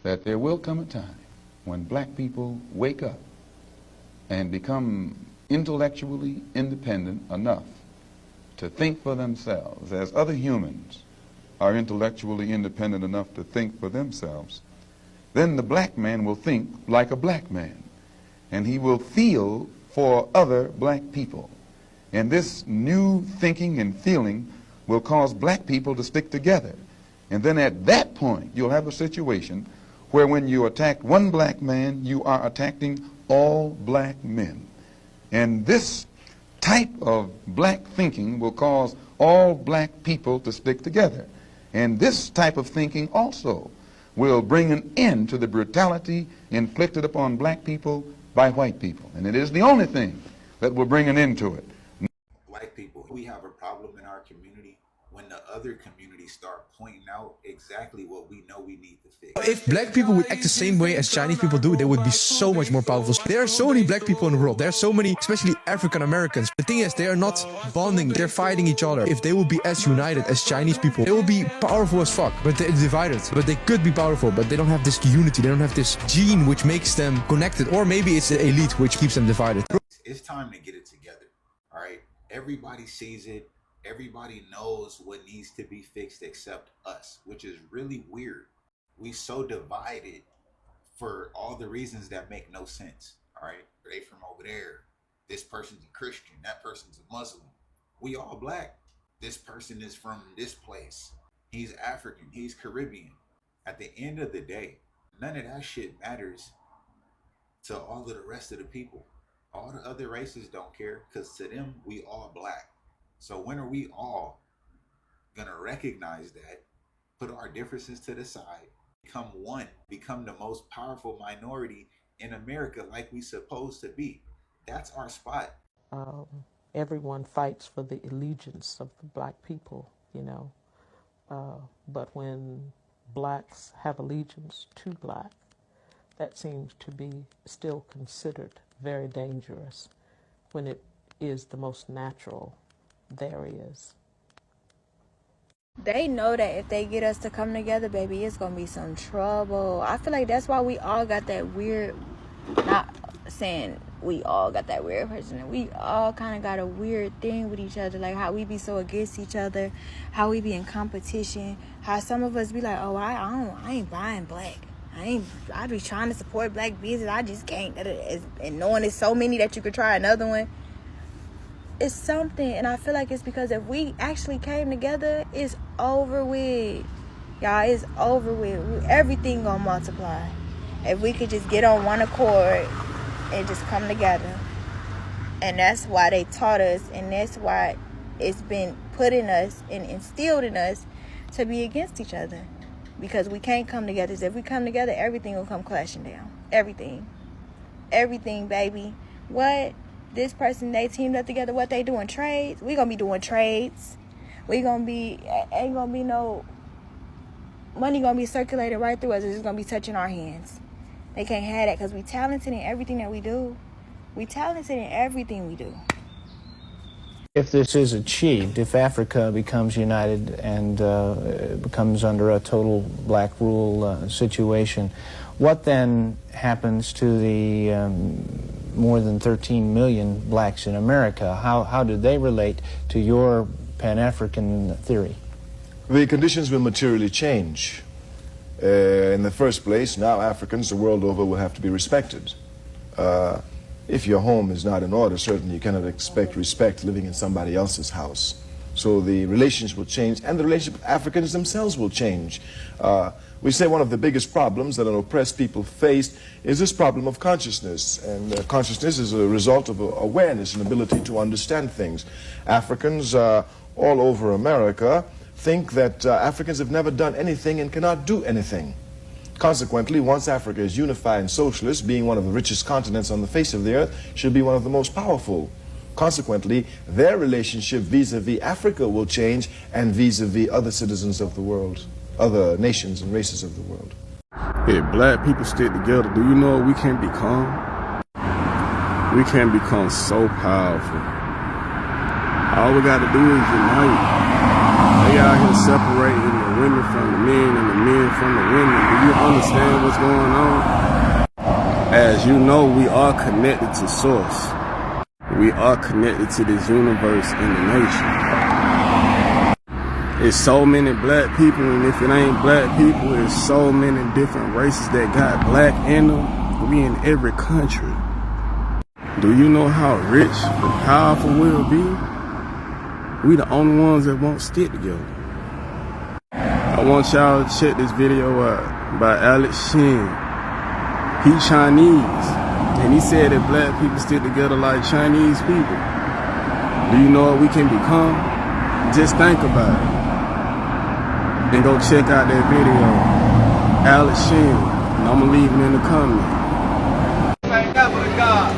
that there will come a time when black people wake up and become intellectually independent enough to think for themselves, as other humans are intellectually independent enough to think for themselves, then the black man will think like a black man, and he will feel for other black people. And this new thinking and feeling will cause black people to stick together. And then at that point, you'll have a situation where when you attack one black man, you are attacking all black men. And this type of black thinking will cause all black people to stick together. And this type of thinking also will bring an end to the brutality inflicted upon black people by white people. And it is the only thing that will bring an end to it. Black people, we have a problem in our community when the other communities start pointing out exactly what we know we need to fix. If black people would act the same way as Chinese people do, they would be so much more powerful. There are so many black people in the world. There are so many, especially African Americans. The thing is, they are not bonding. They're fighting each other. If they would be as united as Chinese people, they will be powerful as fuck. But they're divided. But they could be powerful, but they don't have this unity. They don't have this gene which makes them connected. Or maybe it's the elite which keeps them divided. It's time to get it together. All right. Everybody sees it. Everybody knows what needs to be fixed except us, which is really weird. We so divided for all the reasons that make no sense. All right. They from over there. This person's a Christian. That person's a Muslim. We all black. This person is from this place. He's African. He's Caribbean. At the end of the day, none of that shit matters to all of the rest of the people. All the other races don't care because to them, we all black. So when are we all gonna recognize that, put our differences to the side, become one, become the most powerful minority in America like we supposed to be? That's our spot. Everyone fights for the allegiance of the black people, you know. But when blacks have allegiance to black, that seems to be still considered very dangerous when it is the most natural there is. They know that if they get us to come together, baby, it's gonna be some trouble. I feel like that's why we all got that weird, not saying we all got that weird person, we all kind of got a weird thing with each other, like how we be so against each other, how we be in competition, how some of us be like, oh, I ain't buying black. I be trying to support black business. I just can't. And knowing there's so many that you could try another one. It's something. And I feel like it's because if we actually came together, it's over with. Y'all, it's over with. Everything gonna multiply. If we could just get on one accord and just come together. And that's why they taught us. And that's why it's been put in us and instilled in us to be against each other. Because we can't come together. So if we come together, everything will come crashing down. Everything. Everything, baby. What? This person, they teamed up together. What they doing? Trades? We gonna be doing trades. We gonna be, ain't gonna be no, money gonna be circulated right through us. It's just gonna be touching our hands. They can't have that because we talented in everything that we do. We talented in everything we do. If this is achieved, if Africa becomes united and becomes under a total black rule situation, what then happens to the more than 13 million blacks in America? How do they relate to your Pan-African theory? The conditions will materially change. In the first place, now Africans the world over will have to be respected. If your home is not in order, certainly you cannot expect respect living in somebody else's house. So the relations will change, and the relationship with Africans themselves will change. We say one of the biggest problems that an oppressed people face is this problem of consciousness. And consciousness is a result of awareness and ability to understand things. Africans all over America think that Africans have never done anything and cannot do anything. Consequently, once Africa is unified and socialist, being one of the richest continents on the face of the earth, should be one of the most powerful. Consequently, their relationship vis-a-vis Africa will change, and vis-a-vis other citizens of the world, other nations and races of the world. If black people stick together, do you know we can become? We can become so powerful. All we got to do is unite. They out here separating women from the men and the men from the women. Do you understand what's going on? As you know, we are connected to source. We are connected to this universe and the nature. It's so many black people, and if it ain't black people, it's so many different races that got black in them. We in every country. Do you know how rich and powerful we'll be? We the only ones that won't stick together. I want y'all to check this video out by Alex Shin. He Chinese, and he said that black people stick together like Chinese people. Do you know what we can become? Just think about it. And go check out that video, Alex Shin, and I'm gonna leave it in the comments. Man, that was a God.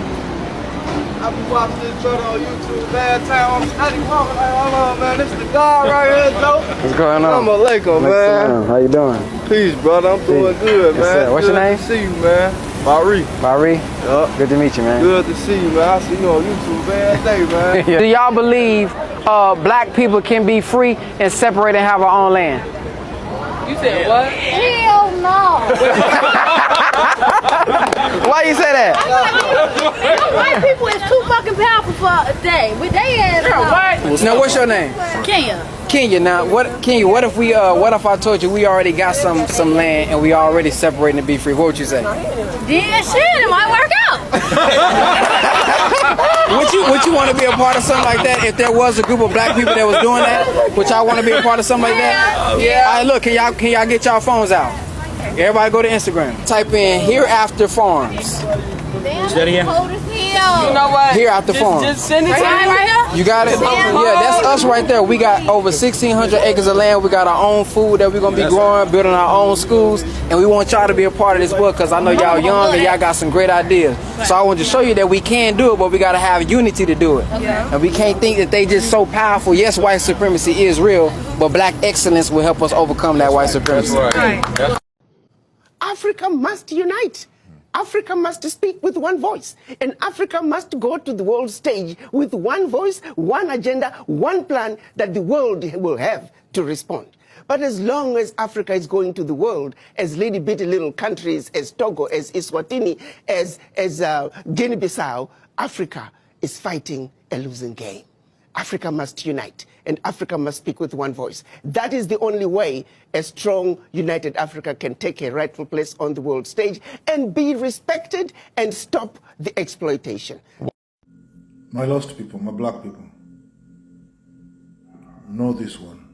I be watching this brother on YouTube, man. I'm studying, like, hold on, man. This is the God right here, Joe. What's going on? I'm Alaikum, man. How you doing? Peace, brother. I'm doing good, Yes, man. sir. What's your name? Good to see you, man. Bari. Bari? Yup. Good to meet you, man. Good to see you, man. I see you on YouTube every day, man. Do y'all believe black people can be free and separate and have our own land? You said what? Hell no. Why you say that? White people is too fucking powerful for a day. With they ass. Now, what's your name? Kenya. Kenya. Now, what if we what if I told you we already got some land and we already separating to be free? What would you say? Yeah, shit, it might work out. Would you want to be a part of something like that? If there was a group of black people that was doing that, would y'all want to be a part of something like that? Yeah. All right, look, can y'all get y'all phones out? Everybody go to Instagram. Type in Hereafter Farms. You know what? Hereafter Farms. Just send it to me right here. You got it? Yeah, that's us right there. We got over 1,600 acres of land. We got our own food that we're going to be growing, building our own schools. And we want y'all to be a part of this book because I know y'all young and y'all got some great ideas. So I want to show you that we can do it, but we got to have unity to do it. And we can't think that they just so powerful. Yes, white supremacy is real, but black excellence will help us overcome that white supremacy. Africa must unite. Africa must speak with one voice. And Africa must go to the world stage with one voice, one agenda, one plan that the world will have to respond. But as long as Africa is going to the world as bitty little countries, as Togo, as Eswatini, as Guinea-Bissau, Africa is fighting a losing game. Africa must unite, and Africa must speak with one voice. That is the only way a strong, united Africa can take a rightful place on the world stage and be respected and stop the exploitation. My lost people, my black people, know this one.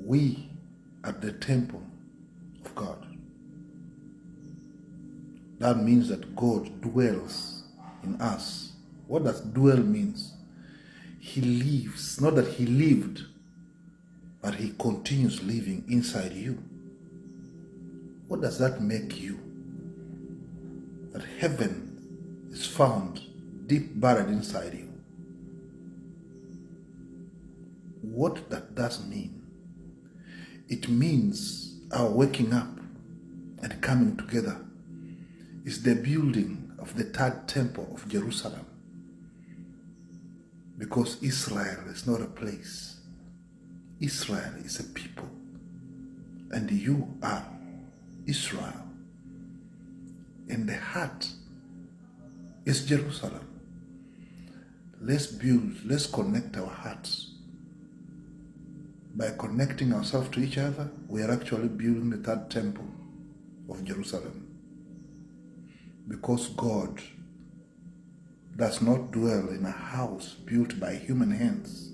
We are the temple of God. That means that God dwells in us. What does dwell means? He lives, not that he lived, but he continues living inside you. What does that make you? That heaven is found deep buried inside you. What that does mean? It means our waking up and coming together is the building of the third temple of Jerusalem. Because Israel is not a place. Israel is a people. And you are Israel. And the heart is Jerusalem. Let's build, let's connect our hearts. By connecting ourselves to each other, we are actually building the third temple of Jerusalem. Because God does not dwell in a house built by human hands.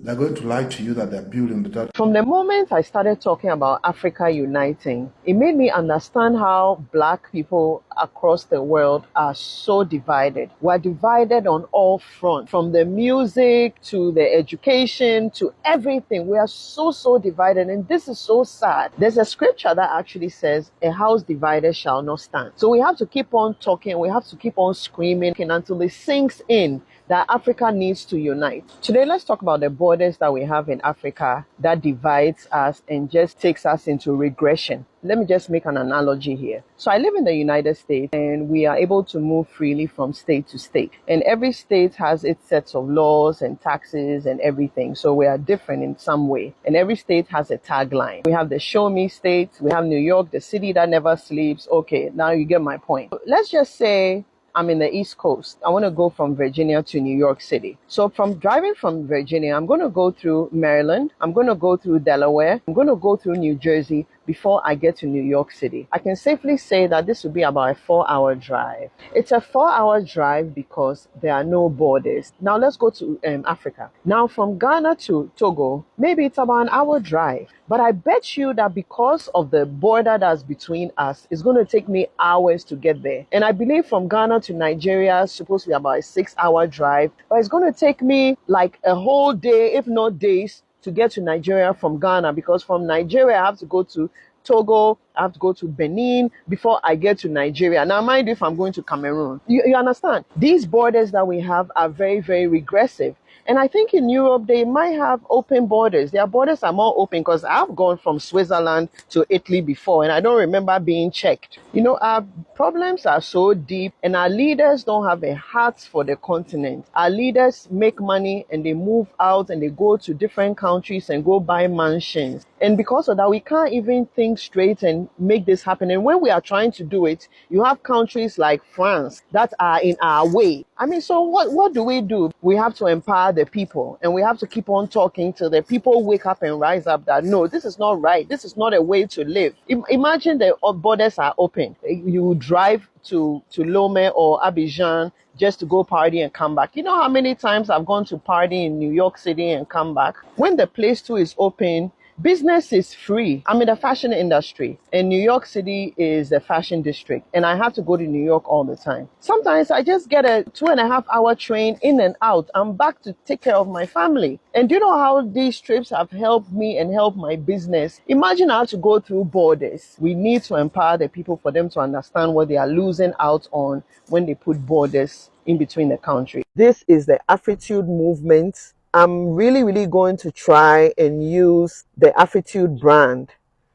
They're going to lie to you that they're building the third. From the moment I started talking about Africa uniting, it made me understand how black people across the world are so divided. We're divided on all fronts, from the music to the education to everything. We are so divided, and this is so sad. There's a scripture that actually says, a house divided shall not stand. So we have to keep on talking, we have to keep on screaming until it sinks in that Africa needs to unite. Today, let's talk about the borders that we have in Africa that divides us and just takes us into regression. Let me just make an analogy here. So I live in the United States and we are able to move freely from state to state. And every state has its sets of laws and taxes and everything. So we are different in some way. And every state has a tagline. We have the show me state. We have New York, the city that never sleeps. Okay, now you get my point. Let's just say I'm in the East Coast. I want to go from Virginia to New York City. So from driving from Virginia, I'm going to go through Maryland. I'm going to go through Delaware. I'm going to go through New Jersey before I get to New York City. I can safely say that this will be about a 4-hour drive. It's a 4-hour drive because there are no borders. Now let's go to Africa. Now from Ghana to Togo, maybe it's about an hour drive. But I bet you that because of the border that's between us, it's going to take me hours to get there. And I believe from Ghana to Nigeria is supposed to be about a 6-hour drive. But it's going to take me like a whole day, if not days, to get to Nigeria from Ghana, because from Nigeria I have to go to Togo, I have to go to Benin before I get to Nigeria. Now, mind you, if I'm going to Cameroon, you understand? These borders that we have are very, very regressive. And I think in Europe, they might have open borders. Their borders are more open because I've gone from Switzerland to Italy before and I don't remember being checked. You know, our problems are so deep and our leaders don't have a heart for the continent. Our leaders make money and they move out and they go to different countries and go buy mansions. And because of that, we can't even think straight and make this happen. And when we are trying to do it, you have countries like France that are in our way. I mean, so what do? We have to empower the people and we have to keep on talking till the people wake up and rise up that, no, this is not right. This is not a way to live. Imagine the borders are open. You drive to Lome or Abidjan just to go party and come back. You know how many times I've gone to party in New York City and come back? When the place too is open, business is free. I'm in the fashion industry and New York City is the fashion district and I have to go to New York all the time. Sometimes I just get a 2.5-hour train in and out. I'm back to take care of my family. And do you know how these trips have helped me and helped my business? Imagine how to go through borders. We need to empower the people for them to understand what they are losing out on when they put borders in between the country. This is the Afritude movement. I'm really going to try and use the Afritude brand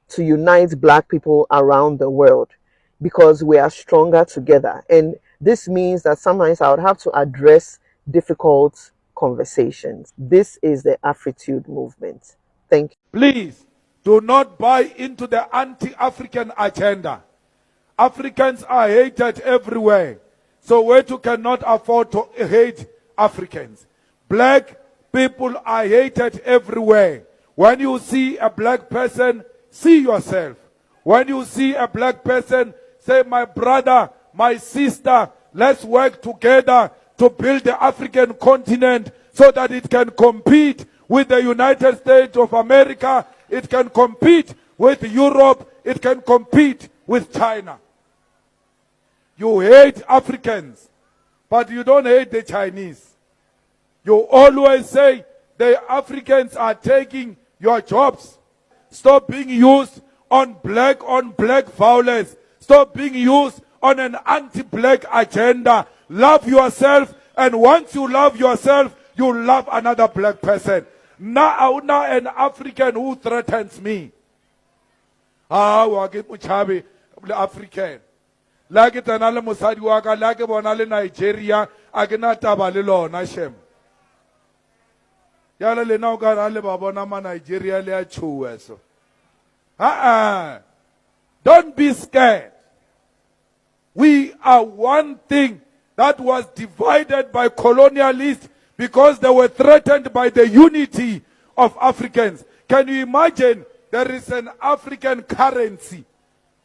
to unite Black people around the world because we are stronger together. And this means that sometimes I would have to address difficult conversations. This is the Afritude movement. Thank you. Please do not buy into the anti-African agenda. Africans are hated everywhere. So Soweto cannot afford to hate Africans. Black people are hated everywhere. When you see a black person, see yourself. When you see a black person, say, my brother, my sister, let's work together to build the African continent so that it can compete with the United States of America, it can compete with Europe, it can compete with China. You hate Africans, but you don't hate the Chinese. You always say the Africans are taking your jobs. Stop being used on black violence. Stop being used on an anti-black agenda. Love yourself, and once you love yourself, you love another black person. Now an African who threatens me. African. Like it anale musadi waka, like it bonale Nigeria, agena tabale lo na shem. Yala le na uka rale babona ma Nigeria le achuwe so. Don't be scared. We are one thing that was divided by colonialists because they were threatened by the unity of Africans. Can you imagine there is an African currency?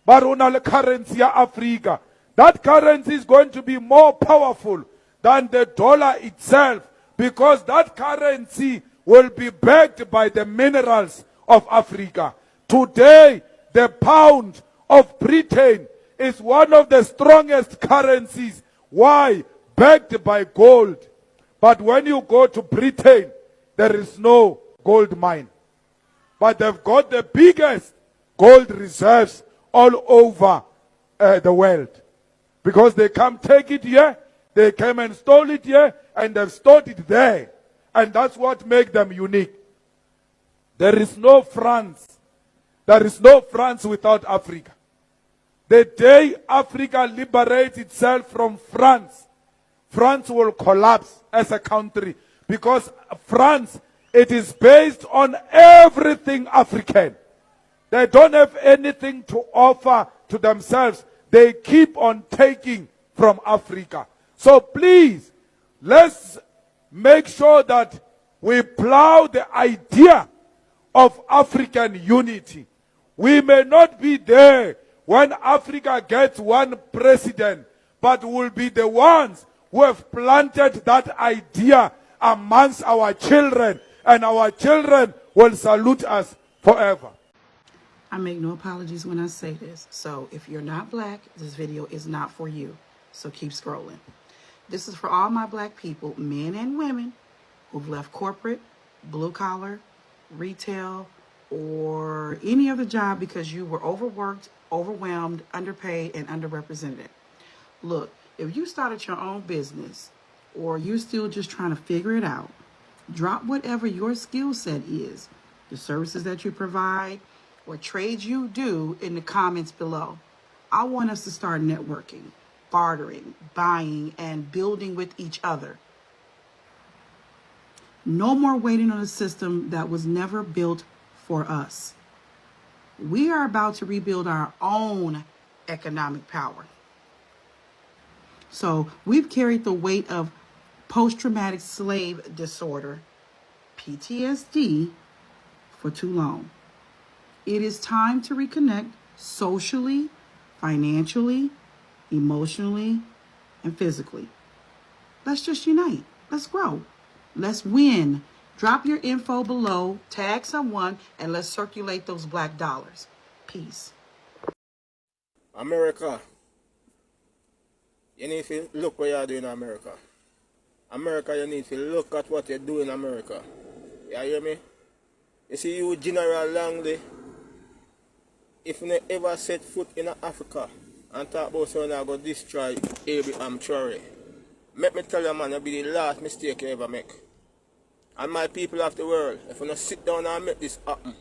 Barunal currency ya Africa. That currency is going to be more powerful than the dollar itself because that currency will be backed by the minerals of Africa. Today, the pound of Britain is one of the strongest currencies. Why? Backed by gold. But when you go to Britain, there is no gold mine. But they've got the biggest gold reserves all over the world. Because they come take it here, they came and stole it here, and they've stored it there. And that's what makes them unique. There is no France There is no France without Africa. The day Africa liberates itself from France, France will collapse as a country, because France, it is based on everything African. They don't have anything to offer to themselves. They keep on taking from Africa. So please, let's make sure that we plow the idea of African unity. We may not be there when Africa gets one president, but we'll be the ones who have planted that idea amongst our children, and our children will salute us forever. I make no apologies when I say this. So if you're not black, this video is not for you. So keep scrolling. This is for all my black people, men and women, who've left corporate, blue collar, retail, or any other job because you were overworked, overwhelmed, underpaid, and underrepresented. Look, if you started your own business or you're still just trying to figure it out, drop whatever your skill set is, the services that you provide, or trades you do in the comments below. I want us to start networking, bartering, buying, and building with each other. No more waiting on a system that was never built for us. We are about to rebuild our own economic power. So we've carried the weight of post-traumatic slave disorder, PTSD, for too long. It is time to reconnect socially, financially, emotionally, and physically. Let's just unite. Let's grow. Let's win. Drop your info below, tag someone, and let's circulate those black dollars. Peace. America, you need to look what you're doing in America. America, you need to look at what you're doing in America. You hear me? You see, you General Langley, if you ever set foot in Africa and talk about someone that going to destroy Abraham Traore, let me tell you, man, it'll be the last mistake you ever make. And my people of the world, if we don't sit down and make this happen,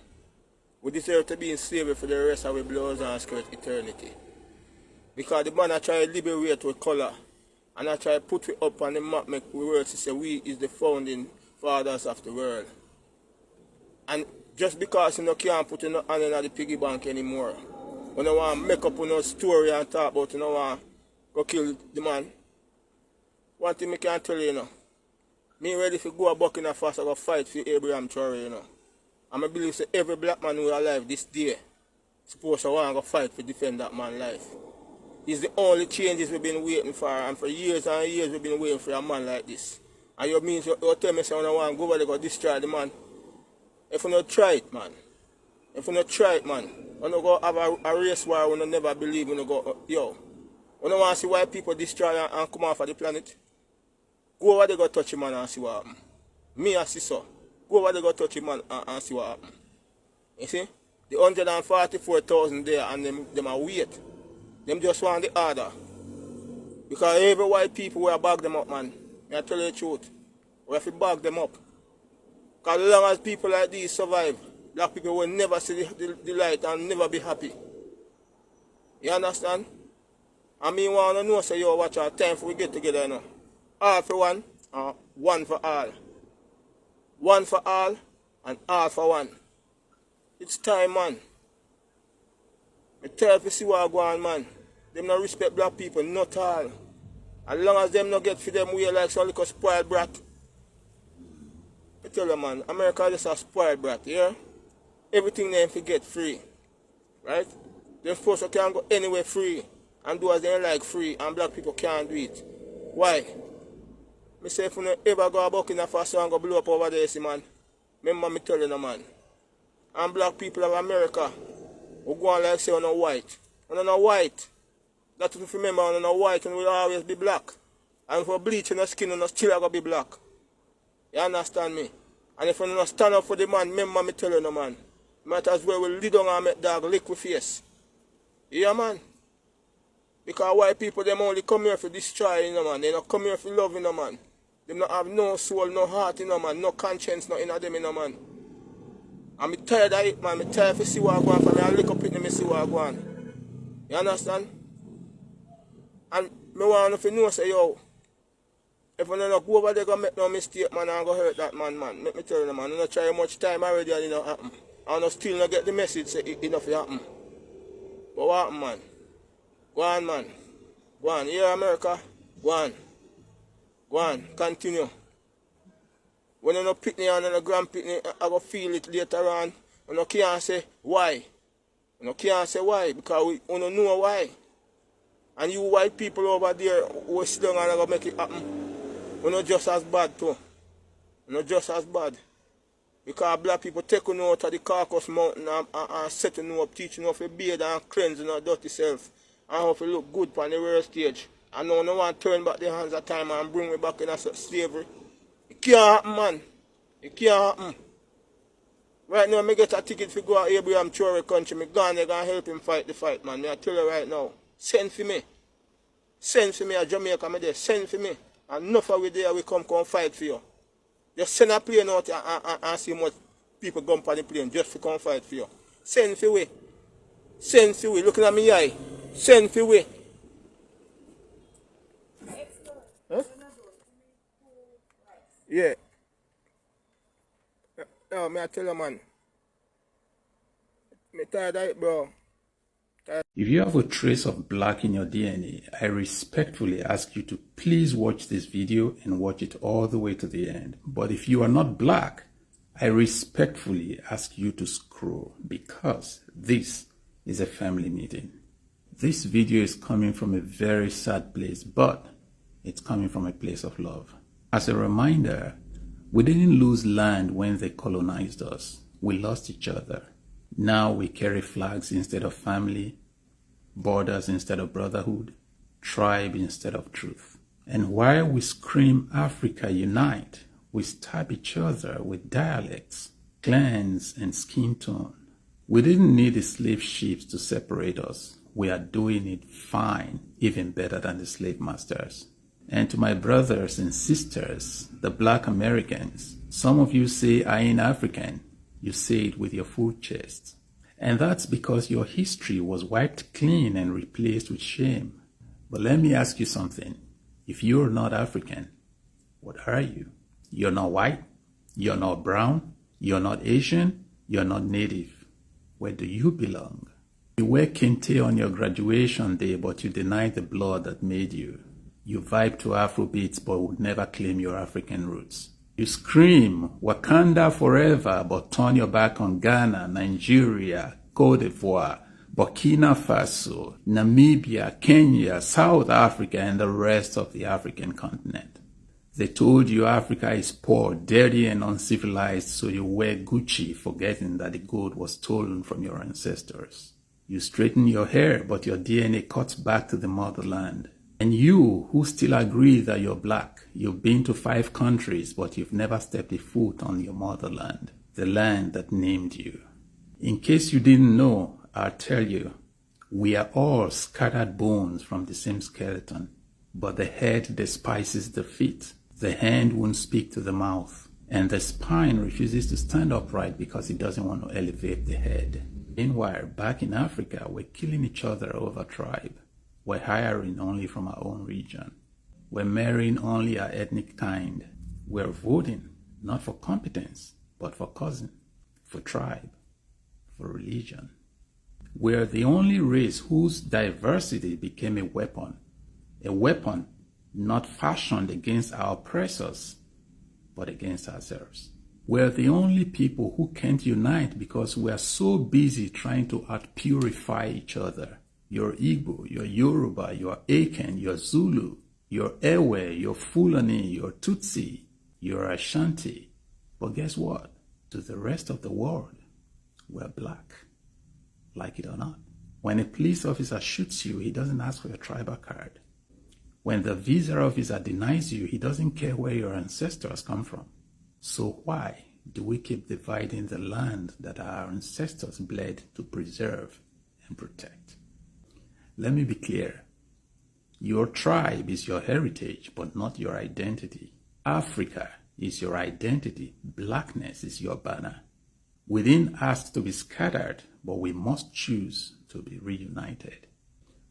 we deserve to be in slavery for the rest of our blows and skirt eternity. Because the man I try to liberate with color, and I try to put it up on the map, make the world to say we is the founding fathers of the world. And just because you can't put your hand in the piggy bank anymore, when you want to make up a story and talk about you want to go kill the man, one thing I can tell you, me ready to go a Burkina Faso go fight for Abraham Traore, And I believe that every black man who is alive this day supposed to want to go fight to defend that man's life. It's the only changes we've been waiting for, and for years and years we've been waiting for a man like this. And you mean you tell me say, I want to go over there go destroy the man. If you not try it, man. If you not try it, man. You not go have a race war when you never believe when you go, yo. You don't want to see why people destroy and come off of the planet? Go over there go touch him man and see what happen. Me I see so. Go over there go touch him man and see what happen. You see? The 144,000 there and them are wait. Them just want the order. Because every white people will bag them up, man. I tell you the truth. We have to bag them up. Because as long as people like these survive, black people will never see the light and never be happy. You understand? I mean, want to know, say, yo, watch our time for we get together, you know. All for one, one for all. One for all, and all for one. It's time, man. I tell you, see what go on, man. Them not respect black people, not all. As long as them not get for them way like some little spoiled brat. I tell you, man, America is just a spoiled brat, yeah? Everything they forget free, right? Them folks can't go anywhere free and do as they like free, and black people can't do it. Why? Me say if you ever go a Burkina Faso and go blow up over there, see, man, remember me tell you, no, man. And black people of America who go on like say on a white. On a white. That's if you remember, on a white and will always be black. And for bleaching your skin, and still going to be black. You understand me? And if you don't stand up for the man, remember me tell you, no, man. Might as well we lead on and make dog lick with face. Yeah, man. Because white people, them only come here for destroy, you know, man. They don't come here for love, you know, man. They don't have no soul, no heart, you know, man. No conscience, no in them, you know, man. I'm tired of it, man. I'm tired to see what I go on for me. I look up in me see what I go on. You understand? And me want to know, say, yo, if I don't go over there and make no mistake, man, I'm going to hurt that man. Let me tell you, man, I don't try much time already and it don't happen. I don't still not get the message, say enough happen. But what happen, man? Go on, man. Go on. Here, America. Go on. Go on. Continue. When you don't pick me and a grand pick me, I go feel it later on. You can't say why. You can't say why because we don't know why. And you white people over there who are still going to make it happen, you're not just as bad too. You're not just as bad. Because black people take you out of the Caucasus Mountain and setting you up, teaching you how to bathe and cleanse your dirty self. And how to look good on the world stage. And now no one turn back the hands of time and bring me back in a slavery. It can't happen, man. It can't happen. Right now, I get a ticket to go to Abraham Traore country. I'm going there and help him fight the fight, man. I tell you right now. Send for me. Send for me at Jamaica. I'm there. Send for me. And enough of we there, we come fight for you. Just send a plane out and see what people go on the plane just to come fight for you. Send for we. Send for we. Looking at me eye. Send for we. Huh? Yeah. No, me I tell you, man. Me tired of it, bro. If you have a trace of black in your DNA, I respectfully ask you to please watch this video and watch it all the way to the end. But if you are not black, I respectfully ask you to scroll because this is a family meeting. This video is coming from a very sad place, but it's coming from a place of love. As a reminder, we didn't lose land when they colonized us. We lost each other. Now we carry flags instead of family, borders instead of brotherhood, tribe instead of truth. And while we scream Africa unite, we stab each other with dialects, clans, and skin tone. We didn't need the slave ships to separate us. We are doing it fine, even better than the slave masters. And to my brothers and sisters, the black Americans, some of you say I ain't African. You say it with your full chest. And that's because your history was wiped clean and replaced with shame. But let me ask you something. If you're not African, what are you? You're not white, you're not brown, you're not Asian, you're not native. Where do you belong? You wear kente on your graduation day, but you deny the blood that made you. You vibe to Afrobeats, but would never claim your African roots. You scream Wakanda forever, but turn your back on Ghana, Nigeria, Cote d'Ivoire, Burkina Faso, Namibia, Kenya, South Africa, and the rest of the African continent. They told you Africa is poor, dirty, and uncivilized, so you wear Gucci, forgetting that the gold was stolen from your ancestors. You straighten your hair, but your DNA cuts back to the motherland. And you, who still agree that you're black, you've been to 5 countries, but you've never stepped a foot on your motherland, the land that named you. In case you didn't know, I'll tell you, we are all scattered bones from the same skeleton, but the head despises the feet, the hand won't speak to the mouth, and the spine refuses to stand upright because it doesn't want to elevate the head. Meanwhile, back in Africa, we're killing each other over tribe. We're hiring only from our own region. We're marrying only our ethnic kind. We're voting not for competence, but for cousin, for tribe, for religion. We're the only race whose diversity became a weapon not fashioned against our oppressors, but against ourselves. We're the only people who can't unite because we're so busy trying to out-purify each other. You're Igbo, you're Yoruba, you're Akan, you're Zulu, you're Ewe, you're Fulani, you're Tutsi, you're Ashanti. But guess what? To the rest of the world, we're black. Like it or not. When a police officer shoots you, he doesn't ask for your tribal card. When the visa officer denies you, he doesn't care where your ancestors come from. So why do we keep dividing the land that our ancestors bled to preserve and protect? Let me be clear. Your tribe is your heritage, but not your identity. Africa is your identity. Blackness is your banner. We didn't ask to be scattered, but we must choose to be reunited.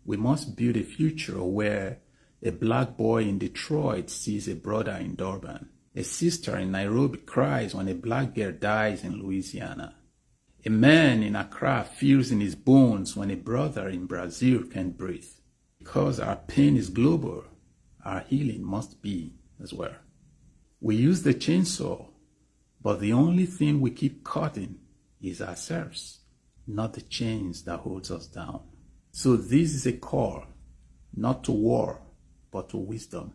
We must build a future where a black boy in Detroit sees a brother in Durban. A sister in Nairobi cries when a black girl dies in Louisiana. A man in Accra feels in his bones when a brother in Brazil can't breathe. Because our pain is global, our healing must be as well. We use the chainsaw, but the only thing we keep cutting is ourselves, not the chains that holds us down. So this is a call, not to war, but to wisdom.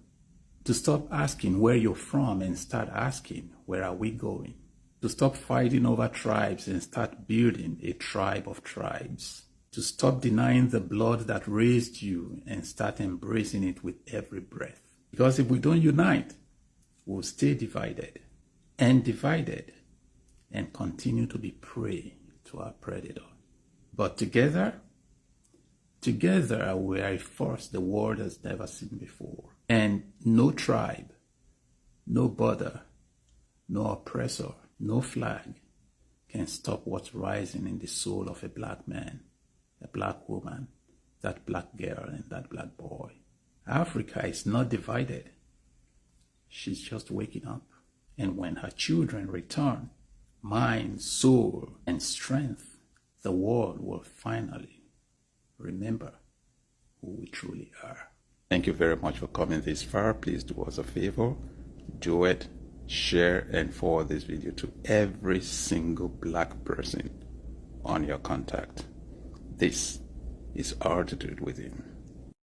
To stop asking where you're from and start asking, where are we going? To stop fighting over tribes and start building a tribe of tribes. To stop denying the blood that raised you and start embracing it with every breath. Because if we don't unite, we'll stay divided and continue to be prey to our predator. But together we are a force the world has never seen before. And no tribe, no border, no oppressor, no flag can stop what's rising in the soul of a black man, a black woman, that black girl and that black boy. Africa is not divided. She's just waking up. And when her children return, mind, soul, and strength, the world will finally remember who we truly are. Thank you very much for coming this far. Please do us a favor, do it, share, and forward this video to every single black person on your contact. This is Altitude Within.